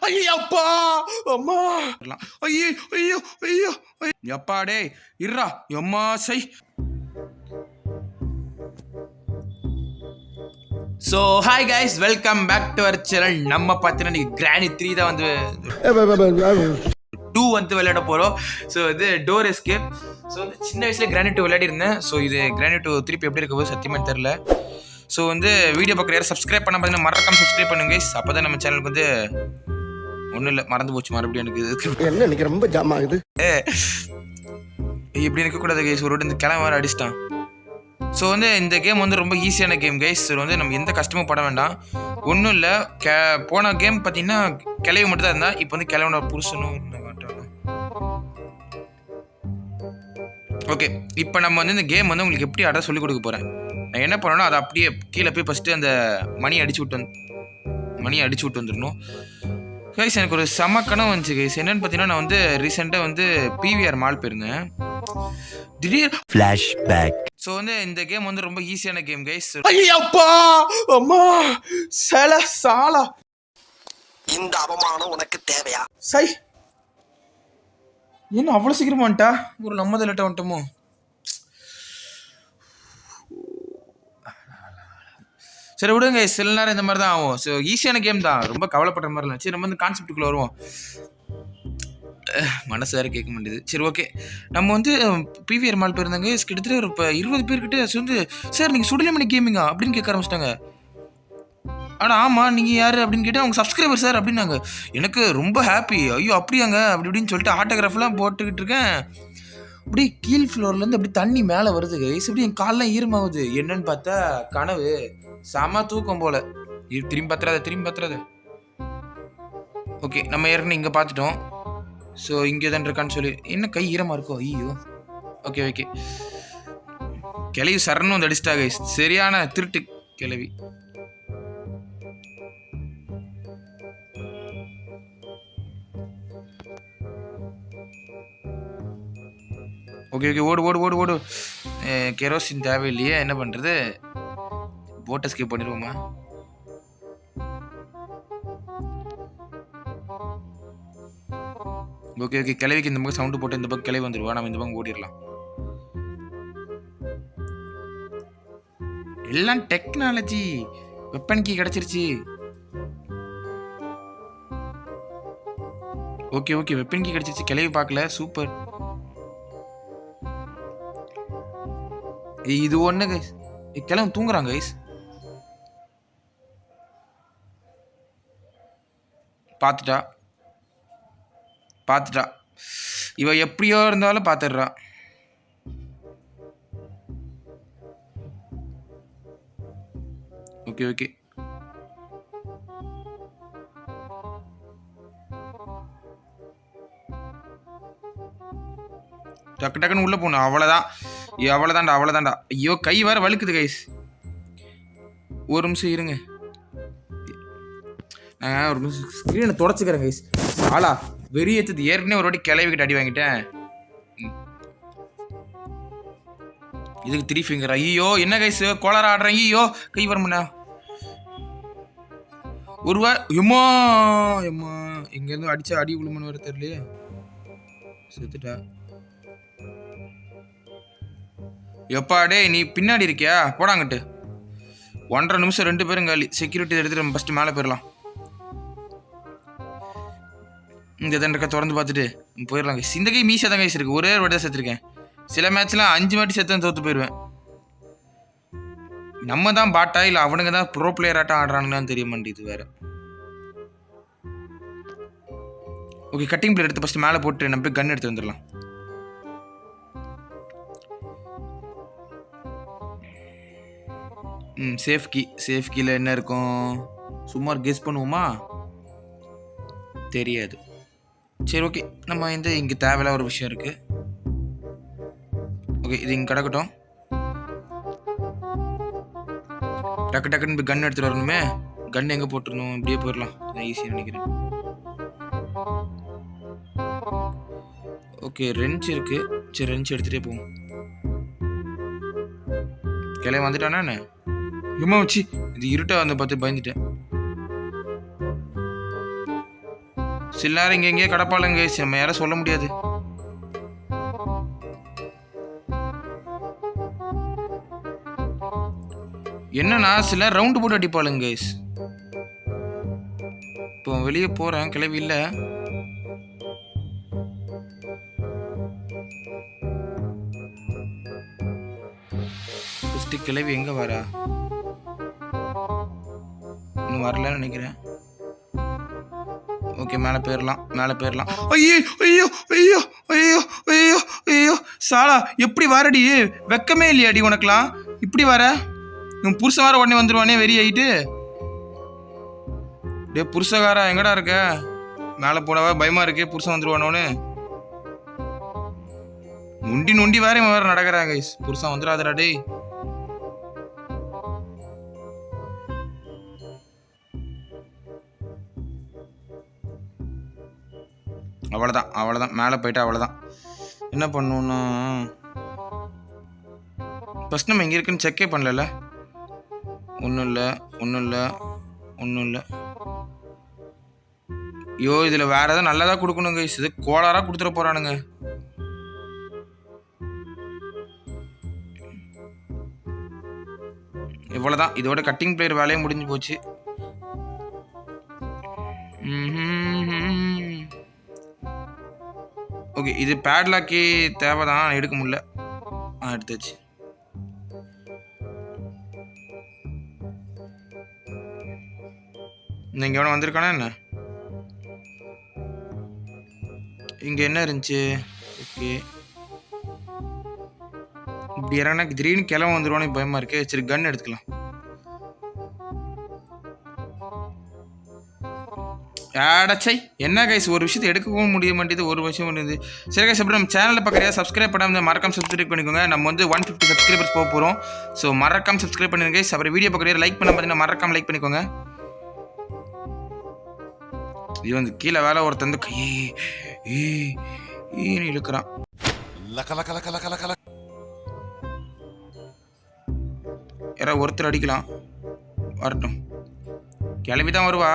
ஐயப்பா அம்மா ஐயோ ஐயோ ஐயோ எப்பா டே இருடா எம்மா சை. So hi guys, welcome back to our channel. நம்ம பார்த்தீங்கன்னா கிரானி 3 தான் வந்து 2 வந்து விளையாட போகிறோம். ஸோ இது டோர் எஸ்கேப். ஸோ வந்து சின்ன வயசில் கிரானி 2 விளையாடி இருந்தேன். ஸோ இது கிரானி 2 திருப்பி எப்படி இருக்க போது சத்தியமாக தெரில. ஸோ வந்து வீடியோ பார்க்குற யாரும் சப்ஸ்கிரைப் பண்ண பார்த்தீங்கன்னா மறக்காம சப்ஸ்கிரைப் பண்ணுங்க கைஸ். அப்போ தான் நம்ம சேனலுக்கு வந்து ஒன்றும் இல்லை, மறந்து போச்சு மறுபடியும் எனக்கு என்ன எனக்கு ரொம்ப ஜாம் ஆகுது. இப்படி இருக்கக்கூடாது கைஸ், ஒரு இந்த கிளம்ப வேறு அடிச்சிட்டான். ஸோ வந்து இந்த கேம் வந்து ரொம்ப ஈஸியான கேம் கைஸ். ஸோ வந்து நம்ம எந்த கஷ்டமும் பட வேண்டாம். ஒன்றும் இல்லை, போன கேம் பார்த்தீங்கன்னா கிளவி மட்டும் தான் இருந்தா, இப்போ வந்து கிளவனோட புருஷனும் ஓகே. இப்போ நம்ம வந்து இந்த கேம் வந்து உங்களுக்கு எப்படி ஆட சொல்லிக் கொடுக்க போகிறேன். நான் என்ன பண்ணணும், அதை அப்படியே கீழே போய் ஃபஸ்ட்டு அந்த மணியை அடிச்சு விட்டு வந்துடணும் கைஸ். எனக்கு ஒரு செம கனவு வந்துச்சு கைஸ். என்னன்னு பார்த்தீங்கன்னா, நான் வந்து ரீசெண்டாக வந்து பிவிஆர் மால் போயிருந்தேன். திடீர் ஃப்ளாஷ்பேக். ஸோ வந்து இந்த கேம் வந்து ரொம்ப ஈஸியான கேம் கைஸ். ஐயப்பா அம்மா சாலா, இந்த அவமானம் உனக்கு தேவையா? சை, என்ன அவ்வளோ சீக்கிரமா வந்துட்டா? ஒரு நம்ம லேட்டாக வந்துட்டோமோ? சரி விடுங்க, சில நேரம் இந்த மாதிரி தான் ஆகும். ஸோ ஈஸியான கேம் தான், ரொம்ப கவலைப்படுற மாதிரி இல்லை. சரி நம்ம வந்து கான்செப்டுக்குள்ளே வருவோம். மனசு வேறு கேட்க மாட்டேது. சரி ஓகே, நம்ம வந்து பிவிஆர் மால் போயிருந்தாங்க. கிட்டத்தட்ட ஒரு இப்போ 20 பேர்கிட்ட வந்து சார் நீங்கள் சுடலைமணி கேமிங்கா அப்படின்னு கேட்க ஆரம்பிச்சிட்டாங்க. ஆனால் ஆமாம், நீங்கள் யார் அப்படின்னு கேட்டால் அவங்க சப்ஸ்கிரைபர் சார் அப்படின்னாங்க. எனக்கு ரொம்ப ஹாப்பி. ஐயோ அப்படியாங்க அப்படி இப்படின்னு சொல்லிட்டு ஆட்டோகிராஃப்லாம் போட்டுக்கிட்டு இருக்கேன். அப்படியே கீழ் ஃப்ளோர்லேருந்து அப்படி தண்ணி மேலே வருது கைஸ். இப்படி என் காலெலாம் ஈரமாகுது. என்னன்னு பார்த்தா கனவு, செம தூக்கம் போல. திரும்பி பத்துறாத. ஓகே, நம்ம ஏற்கனவே இங்கே பார்த்துட்டோம். ஸோ இங்கே தான் இருக்கான்னு சொல்லி என்ன கை ஈரமாக இருக்கோ. ஐயோ ஓகே. கிளவி சரணும் வந்து அடிச்சிட்டா கைஸ். சரியான திருட்டு கிளவி. ஓகே ஓடு. கெரோசின் தேவையில்லையே, என்ன பண்ணுறது? போட்டை ஸ்கிப் பண்ணிடுவோமா? ஓகே கிளவிக்கு இந்த பக்கம் சவுண்டு போட்டு இந்த பக்கம் கிளவி வந்துடுவா. நம்ம இந்த பக்கம் ஓடிடலாம். எல்லாம் டெக்னாலஜி. வெப்பன் கீ கிடச்சிருச்சு. ஓகே வெப்பன் கீ கிடச்சிருச்சு. கிளவி பார்க்கல, சூப்பர். இது ஒன்று கைஸ், கிளம்பி தூங்குறாங்க கைஸ். பார்த்துட்டா இவ எப்படியோ இருந்தாலும் பார்த்துடுறா. ஓகே டக்குன்னு உள்ள போகணும். அவ்வளோதான்டா. ஐயோ கை வேற வழுக்குது கைஸ். ஒரு நிமிஷம் இருங்க, நான் ஒரு நிமிஷம் ஸ்க்ரீனை தொடச்சிக்கிறேன் கைஸ். ஆளா வெறி ஏற்றுது. ஏற்கனவே ஒரு வாட்டி கிளவிக்கிட்ட அடி வாங்கிட்டேன். இதுக்கு 3 ஃபிங்கர். ஐயோ என்ன கைஸ் கோளார ஆடுறேன். ஐயோ கை வரமுண்ணா. ஒருவா எம்மா எங்கேருந்து அடிச்சா அடி விழுமன்னு வர தெரியலையே. செத்துட்டா. எப்பாடே நீ பின்னாடி இருக்கியா? போடாங்கட்டு. 1.5 நிமிஷம் 2 பேரும் காலி. செக்யூரிட்டி எடுத்துட்டு நம்ம ஃபஸ்ட்டு மேலே போயிடலாம். இந்த தண்டக்கா திறந்து பார்த்துட்டு போயிடலாம் கைஸ். இந்த கை மீசா தான் கைஸ் இருக்கு. ஒரே ஒரு வாட்டி தான் செத்துருக்கேன். சில மேட்ச்லாம் 5 வாட்டி செத்து தோற்று போயிடுவேன். நம்ம தான் பாட்டா இல்லை அவனுங்க தான் ப்ரோ பிளேயர் ஆட்டம் ஆடுறானுங்கன்னு தெரிய மாட்டேங்குது வேற. ஓகே, கட்டிங் பிளேயர் எடுத்து ஃபஸ்ட்டு மேலே போட்டு நம்ம போய் கன் எடுத்து வந்துடலாம். சேஃப் கீல என்ன இருக்கும்? சும்மா கெஸ் பண்ணுவோமா? தெரியாது. சரி ஓகே, நம்ம வந்து இங்கே தேவையில்ல ஒரு விஷயம் இருக்கு. ஓகே, இது இங்கே கிடக்கட்டும். டக்குன்னு கன் எடுத்துட்டு வரணுமே. கன் எங்கே போட்டுருணும்? இப்படியே போயிடலாம். நான் ஈஸியாக நினைக்கிறேன். ஓகே, ரெஞ்ச் இருக்கு. சரி ரெஞ்ச் எடுத்துகிட்டே போவோம். கிளை வந்துட்டானா என்ன? இம்மா வச்சு இது இருட்டா வந்து பார்த்து பயந்துட்டேன். சில நேரம் இங்கே எங்கேயே கடப்பாளுங்க கைஸ், நம்ம யாரும் சொல்ல முடியாது. என்னன்னா சில ரவுண்டு போட்டு அடிப்பாளுங்க கைஸ். இப்போ வெளியே போறேன், கிளவி இல்ல. கிளவி எங்க வரா? இன்னும் வரலன்னு நினைக்கிறேன். ஓகே, மேலே போயிடலாம், மேலே போயிடலாம். ஐயோ ஐயோ ஐயோ ஐயோ ஐயோ ஐயோ சாலா, எப்படி வரடி? வெக்கமே இல்லையாடி உனக்குலாம்? இப்படி வர? இவன் புருஷன் வர உடனே வந்துடுவானே வெறி ஆகிட்டு. டே புருஷகாரா எங்கடா இருக்க? மேலே போனவா பயமா இருக்கே, புருஷன் வந்துடுவானோன்னு. நொண்டி நொண்டி வேற இவன் வேற நடக்கிறாங்க கைஸ். புருஷன் வந்துடாதடா டே. அவ்வளோதான் அவ்வளோதான், மேலே போயிட்டா அவ்வளோதான். என்ன பண்ணணும்னா ஃபஸ்ட் நம்ம எங்கே இருக்குன்னு செக்கே பண்ணல. ஒன்றும் இல்லை ஒன்றும் இல்லை ஒன்றும் இல்லை. ஐயோ இதில் வேறு எதாவது நல்லதாக கொடுக்கணுங்க. இது கோளாராக கொடுத்துட போகிறானுங்க. இவ்வளோதான், இதோட கட்டிங் பிளேயர் வேலையை முடிஞ்சு போச்சு. ஓகே, இது பேட்லாக்கே தேவைதான், எடுக்க முடியல. எடுத்தாச்சு. இங்கே எவனை வந்திருக்கானா என்ன? இங்கே என்ன இருந்துச்சு? ஓகே, இப்படி இறங்கினா திடீர்னு கிளம்ப வந்துடுவானு பயமா இருக்கு. சரி கன் எடுத்துக்கலாம். ஆடச்சை என்ன கைஸ், ஒரு விஷயத்தை எடுக்கவும் முடிய மாட்டேது, ஒரு விஷயம் முடியுது. சரி கைஸ், அப்படி நம்ம சேனலில் பார்க்குறியா சப்ஸ்கிரைப் பண்ணாமல் மறக்காம சப்ஸ்கிரைப் பண்ணிக்கோங்க. நம்ம வந்து 150 சப்ஸ்கிரைபர்ஸ் போக போகிறோம். ஸோ மறக்காம சப்ஸ்கிரைப் பண்ணுங்க கைஸ். அப்புறம் வீடியோ பார்க்குறியா லைக் பண்ண பார்த்தீங்கன்னா மறக்காம லைக் பண்ணிக்கோங்க. இது வந்து கீழே வேலை ஒருத்தன் வந்து கைன்னு இழுக்கிறான். யாராவது ஒருத்தர் அடிக்கலாம், வரட்டும். கிளம்பி தான் வருவா.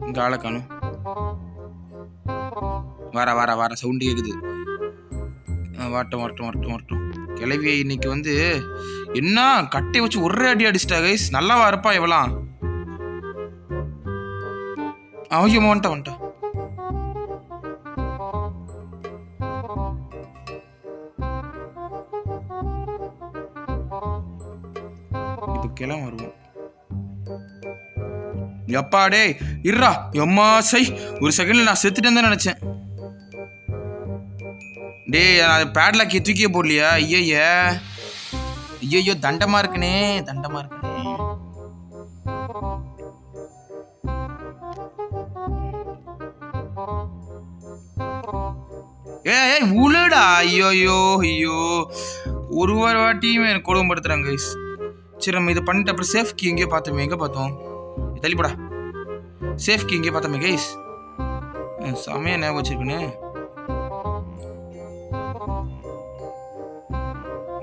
இங்கே ஆளை காணும். வர சவுண்டு கேட்குது. வரட்டும். கிளவி இன்னைக்கு வந்து என்ன கட்டை வச்சு ஒரே அடி அடிச்சிட்டா கைஸ். நல்லாவா இருப்பா இவலாம்? ஐயோ வந்துட்டா. இப்போ கிளம்ப வருவோம். எப்பாடே இருறா எம்மா சை, ஒரு செகண்ட்ல நான் செத்துட்டேன் தான் நினைச்சேன். டே பேட்லாக்கி தூக்கிய போடலையா? ஐயோ தண்டமா இருக்குனே. ஏய் உளுடா. ஐயோ ஒரு வாட்டியுமே எனக்கு கொடுமைப்படுத்துறாங்க கைஸ். சரி நம்ம இதை பண்ணிட்டு அப்புறம் சேஃப் கீ எங்கேயோ பார்த்தோமே. எங்கே பார்த்தோம்? தள்ளிப்படா. சேஃப் கீ எங்கேயோ பார்த்தோமே கைஸ். செமையா ஞாபகம் வச்சிருக்குன்னு.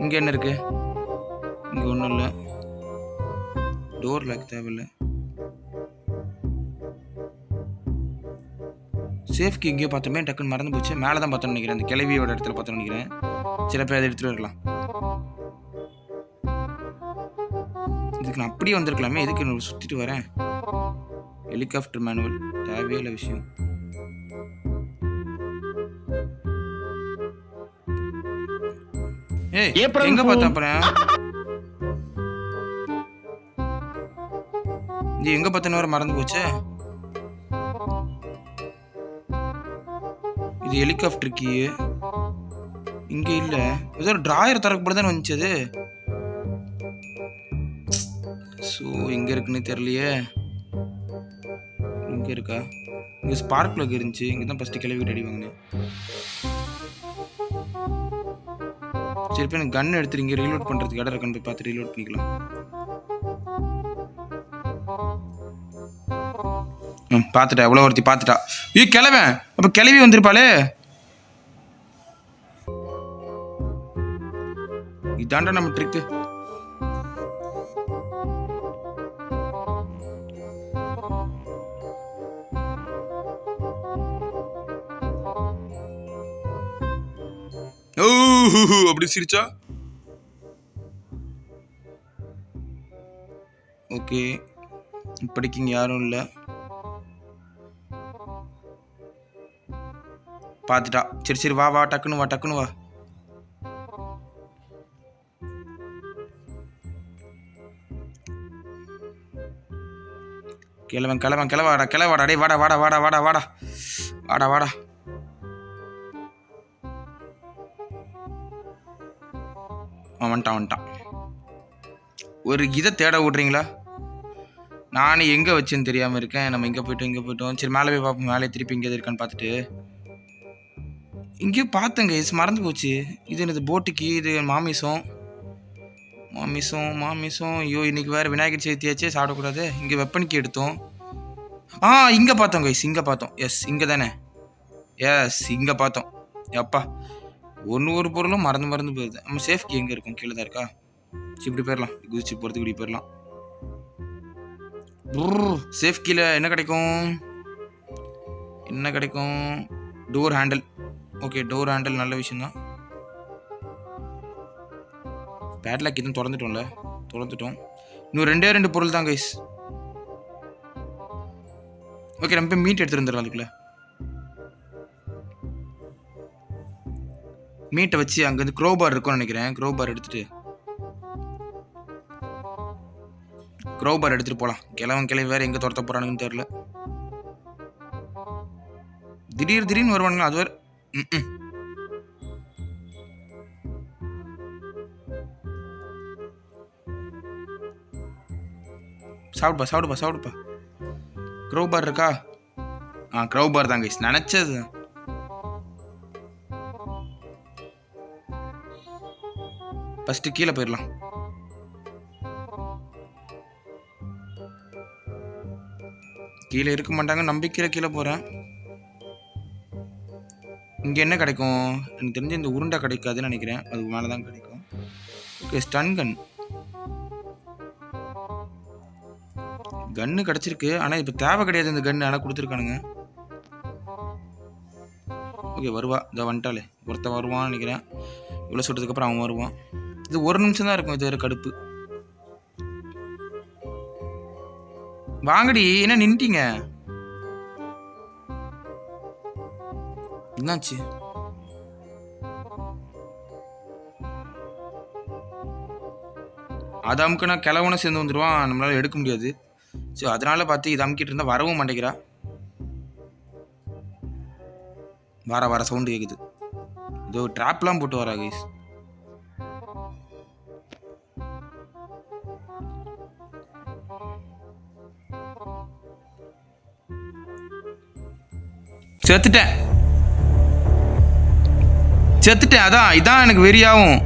இங்கே என்ன இருக்கு? இங்கே ஒன்றும் இல்லை. டோர் லாக் தேவையில்லை. சேஃப் கீ எங்கேயோ பார்த்தோமே, டக்குன்னு மறந்து போச்சு. மேலே தான் பார்த்தோன்னு நினைக்கிறேன், அந்த கிளவியோட இடத்துல பார்த்தோன்னு நினைக்கிறேன். சில பேர் அதை எடுத்துகிட்டு வரலாம். இதுக்கு நான் அப்படியே வந்திருக்கலாமே, எதுக்கு நான் சுற்றிட்டு வரேன்? ஹெலிகாப்டர் மேனுவல் தேவையில்லை விஷயம். ஏய் எங்க பார்த்தா அப்புறம் நீ எங்க பார்த்தனு வர மறந்து போச்சு. இது ஹெலிகாப்டர் கீ இங்க இல்ல. ஏதோ ஒரு டிராயர் திறக்கப்படுதானே வந்துச்சு அது. ஸோ எங்க இருக்குன்னு தெரியலையே. இங்க இருக்கா? இங்க ஸ்பார்க் பிளக் இருந்துச்சு. இங்க தான் ஃபர்ஸ்ட் கிளவி அடி வாங்கினேன். சரி எனக்கு கன் எடுத்துட்டு இங்கே ரீலோட் பண்ணுறதுக்கு இடம் இருக்குன்னு போய் பார்த்து ரீலோட் பண்ணிக்கலாம். பார்த்துட்டா எவ்வளோ ஒருத்தி பார்த்துட்டா. கிளவேன் அப்போ கிளவி வந்திருப்பாளே. இதாண்டா நம்ம ட்ரிக்கு. அப்படி சிரிச்சா ஓகே. இப்படிக்கு இங்கே யாரும் இல்லை. பார்த்துட்டா. சரி சரி, வா வா, டக்குன்னு வா, டக்குன்னு வா. கிளவாடா கிளவாடா, டே வாடா வாடா வாடா வாடா வாடா வாடா வாடா. வந்துட்டான். ஒரு இதை தேட விட்றீங்களா? நானே எங்கே வச்சேன்னு தெரியாமல் இருக்கேன். நம்ம இங்கே போயிட்டோம். சரி, மேலே போய் பார்ப்போம். மேலே திருப்பி இங்கே இருக்கான்னு பார்த்துட்டு இங்கேயும் பார்த்தேங்க, மறந்து போச்சு. இது என்னது போட்டுக்கு, இது மாமிசம். ஐயோ, இன்னைக்கு வேறு விநாயகர் சதுர்த்தியாச்சே, சாப்பிடக்கூடாது. இங்கே வெப்பனுக்கு எடுத்தோம். இங்கே பார்த்தோம் கைஸ், இங்கே பார்த்தோம். எஸ், இங்கே தானே. எஸ், இங்கே பார்த்தோம். அப்பா, ஒரு பொருளும் மறந்து போயிடுது. நம்ம சேஃப்கி எங்கே இருக்கும்? கீழே தான் இருக்கா? இப்படி போயிடலாம். குதிச்சு போகிறதுக்கு இப்படி போயிடலாம். சேஃப் கீழே என்ன கிடைக்கும்? Door handle. Okay, door handle நல்ல விஷயம் தான். பேட்லாக் இதுவும் திறந்துட்டோம். இன்னும் 2 பொருள் தான் கைஸ். ஓகே, நம்ம போய் மீட் எடுத்துட்டு வந்துடலாம். அதுக்குள்ள மீட்டை வச்சு அங்கேருந்து க்ரோபார் இருக்கும்னு நினைக்கிறேன். க்ரோபார் எடுத்துட்டு போகலாம். கிளவி வேற எங்கே துரத்த போகிறானுங்கன்னு தெரியல. திடீர்னு வருவானுங்களா? அது வேறு. சாப்பிடுப்பா. க்ரோபார் இருக்கா? க்ரோபார் தான் கைஸ், நினச்சது. ஃபஸ்ட்டு கீழே போயிடலாம். கீழே இருக்க மாட்டாங்க நம்பிக்கையில் கீழே போகிறேன். இங்கே என்ன கிடைக்கும்? எனக்கு தெரிஞ்சு இந்த உருண்டை கிடைக்காதுன்னு நினைக்கிறேன். அதுக்கு மேலே தான் கிடைக்கும். ஓகே, ஸ்டன் கன்னு கிடச்சிருக்கு. ஆனால் இப்போ தேவை கிடையாது இந்த கன்று. ஆனால் கொடுத்துருக்கானுங்க. ஓகே, வருவா. இதை வந்துட்டாலே ஒருத்தன் வருவான்னு நினைக்கிறேன். இவ்வளோ சுட்டதுக்கப்புறம் அவன் வருவான். இது 1 நிமிஷம் தான் இருக்கும். இது வேறு கடுப்பு. வாங்கடி, என்ன நின்ட்டீங்க? என்னாச்சு? அது அமுக்குனா கிளவனும் சேர்ந்து வந்துடுவான். நம்மளால எடுக்க முடியாது. ஸோ அதனால பார்த்து இது அமுக்கிட்டு இருந்தால் வரவும் மாட்டேங்கிறா. வர சவுண்டு கேட்குது. இதோ ட்ராப்லாம் போட்டு வரா கைஸ். செத்துட்டேன். அதான் இதான் எனக்கு வெறியாகும்.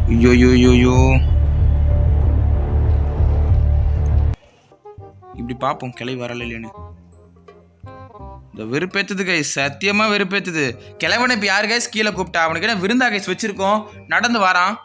ஐயோ, இப்படி பார்ப்போம் கிளவி வரல இல்லைன்னு. இந்த வெறுப்பேத்துது கைஸ், சத்தியமா வெறுப்பேத்துது. கிளவனை இப்போ யாரு கைஸ் கீழே கூப்பிட்டா? அவனுக்கு என்ன விருந்தா கைஸ் வச்சிருக்கோம்? நடந்து வாரான்.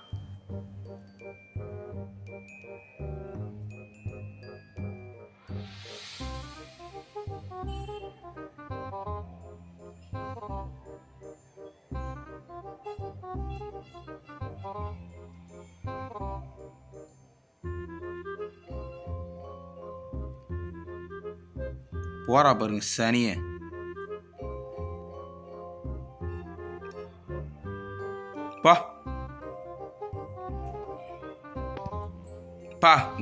போறா பாருங்க சனிய. பா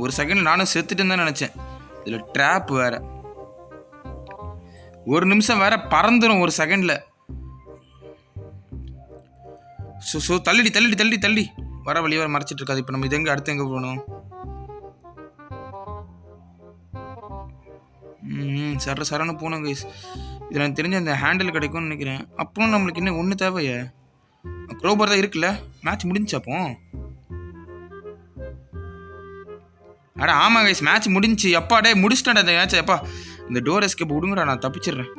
ஒரு செகண்ட் நானும் செத்துட்டேன்னு தான் நினைச்சேன். இதுல ட்ராப் வேற. 1 நிமிஷம் வேற பறந்துடும் 1 செகண்ட்ல. தள்ளி வர வழி வர மறைச்சிட்டு இருக்காது. இப்போ நம்ம இது எங்க அடுத்து எங்க போகணும்? சரன்னு போனோம் கைஸ். இதில் எனக்கு தெரிஞ்ச அந்த ஹேண்டில் கிடைக்கும்னு நினைக்கிறேன். அப்புறம் நம்மளுக்கு இன்னும் ஒன்று தேவையே. க்ரோபார் தான் இருக்குல்ல. மேட்ச் முடிஞ்சு அப்போ. அடா ஆமாம் கைஸ், மேட்ச் முடிஞ்சு. அப்பா டே முடிச்சிட்டேன் அந்த மேட்ச். அப்பா இந்த டோர் எஸ்கேப் விடுங்கடா, நான் தப்பிச்சிடுறேன்.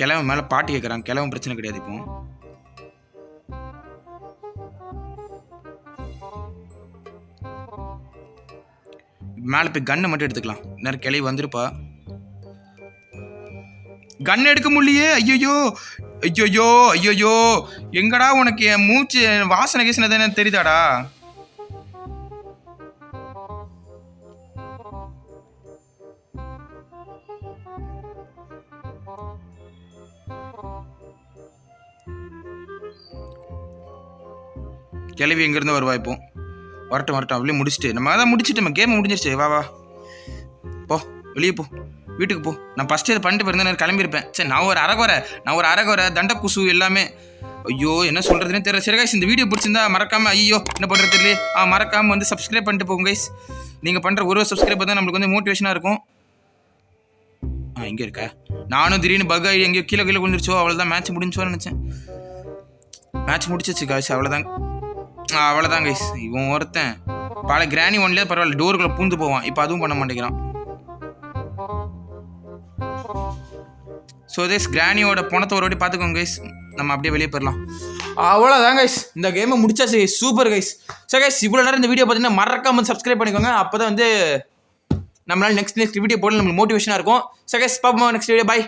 கிளவன் மேலே பாட்டு கேட்குறான். கிளவன் பிரச்சனை கிடையாது. இப்போ மேலே போய் கன்னை மட்டும் எடுத்துக்கலாம். நேரம் கிளவி வந்துருப்பா. கன் எடுக்க முடியலையே. ஐயோ ஐயோ ஐயோ, எங்கடா உனக்கு என் மூச்சு வாசனை கீசனை தானே தெரியுதாடா? கிளவி எங்கேருந்து வருவா இப்போ? வரட்டும் அப்படியே முடிச்சுட்டு நம்ம அதான் முடிச்சுட்டு நம்ம கேமை முடிஞ்சிருச்சு. வா போ, வெளியே போ, வீட்டுக்கு போ. நான் ஃபஸ்ட்டு இதை பண்ணிட்டு போயிருந்தேன், நான் கிளம்பியிருப்பேன். சரி, நான் ஒரு அரகுறை தண்ட குசு எல்லாமே. ஐயோ என்ன சொல்கிறதுனே தெரியல. சரி கைஸ், இந்த வீடியோ பிடிச்சிருந்தா மறக்காமல், ஐயோ என்ன பண்ணுறது தெரியல, மறக்காமல் வந்து சப்ஸ்கிரைப் பண்ணிட்டு போங்க கைஸ். நீங்கள் பண்ணுற ஒரு சப்ஸ்கிரைப் தான் நம்மளுக்கு வந்து மோட்டிவேஷனாக இருக்கும். இங்கே இருக்கா? நானும் திடீர்னு பக் ஆகி எங்கேயோ கீழே விழுந்துருச்சோ, அவ்வளோதான் மேட்ச் முடிஞ்சோன்னு நினச்சேன். மேட்ச் முடிச்சிச்சு கைஸ், அவ்வளோதான் கைஸ். இவன் ஒருத்தன் பல கிராணி ஒன்லேயே பரவாயில்ல, டோருக்குள்ளே பூந்து போவான். இப்போ அதுவும் பண்ண மாட்டேங்கிறான். ஸோ கைஸ், கிராணியோட பணத்தை ஒரு வாட்டி பார்த்துக்கோங்க கைஸ். நம்ம அப்படியே வெளியே போயிடலாம். அவ்வளோதான் கைஸ், இந்த கேமை முடிச்சாச்சு guys. Super guys. So guys, இவ்வளோ நேரம் இந்த வீடியோ பார்த்தீங்கன்னா மறக்காம சப்ஸ்கிரைப் பண்ணிக்கோங்க. அப்போ தான் வந்து நம்மளால நெக்ஸ்ட் வீடியோ போட நம்மளுக்கு மோட்டிவேஷனாக இருக்கும். ஸோ கைஸ், பாப்போம் நெக்ஸ்ட் வீடியோ. பாய்.